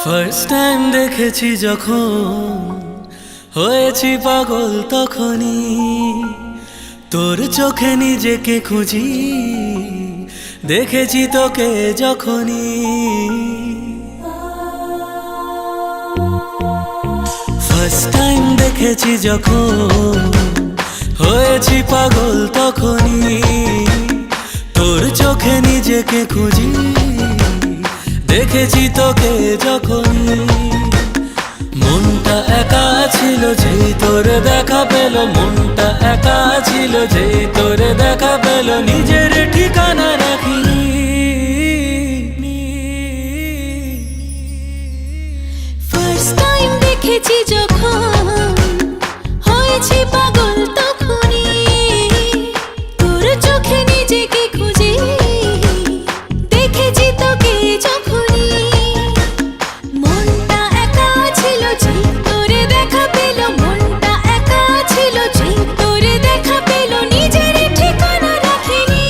first time দেখেছি যখন হয়েছি পাগল তখনই তোর চোখে নিজেকে খুঁজি দেখেছি তোকে যখনই ফার্স্ট টাইম দেখেছি যখন হয়েছি পাগল তখনই তোর চোখে নিজেকে খুঁজি দেখেছি তোকে যখনই মনটা একা ছিল যেই তোর দেখা পেল মনটা একা ছিল যেই তোর দেখা পেল নিজের ঠিকানা রাখিনি ফার্স্ট টাইম দেখেছি যখন হয়েছি পাগল তখনই তোর চোখে নিজেকে খুঁজে দেখেছি তোকে যখনই মনটা একা ছিল যে তোরে দেখা পেল মনটা একা ছিল যে তোরে দেখা পেল নিজের ঠিকানা রাখিনি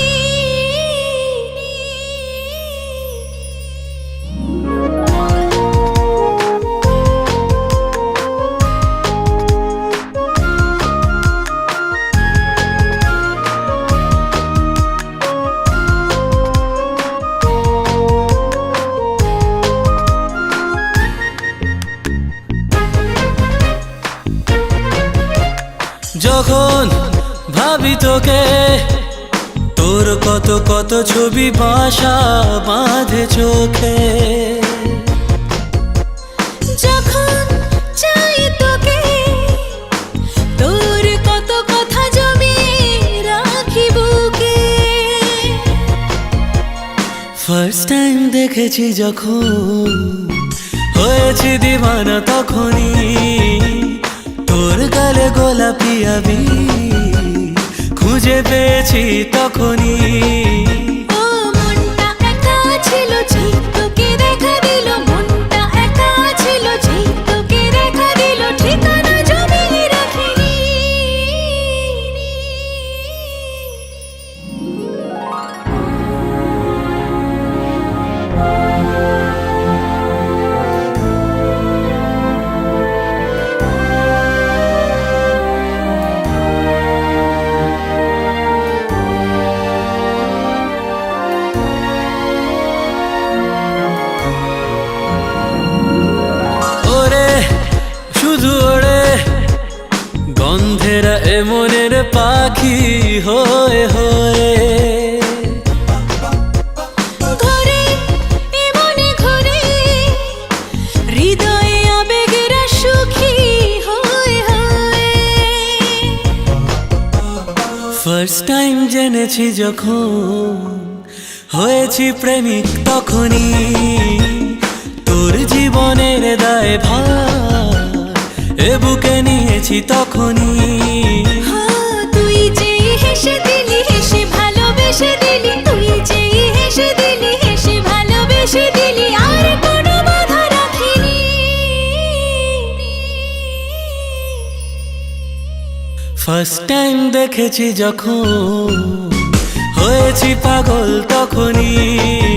যখন ভাবি তোকে তোর কত কত ছবি বাসা বাঁধে চোখে যখন চাই তোকে তোর কত কথা জমিয়ে রাখি বুকে ফার্স্ট টাইম দেখেছি যখন হয়েছি দিওয়ানা তখনই তোর গালে গোলাপি আবি খুঁজে পেয়েছি তখনই ও মনটা একা ছিল যে তোকে দেখা দিল মনটা একা ছিল যে তোকে দেখা দিল ঠিকানা জমিয়ে রাখিনি শুধু ওড়ে গন্ধেরা এমনের পাখি হয়ে হয়ে ঘরে এমনে ঘরে হৃদয়ে আবেগেরা সুখী হয়ে হয়ে ফার্স্ট টাইম জেনেছি যখন হয়েছি প্রেমিক তখনই তোর জীবনের দায় ভার এ বুকে নিয়েছি তখনই তুই যে হেসে দিলি হেসে ভালোবেসে দিলি তুই যে হেসে দিলি হেসে ভালোবেসে দিলি আর কোনো বাধা রাখিনি ফার্স্ট টাইম দেখেছি যখন হয়েছি পাগল তখনই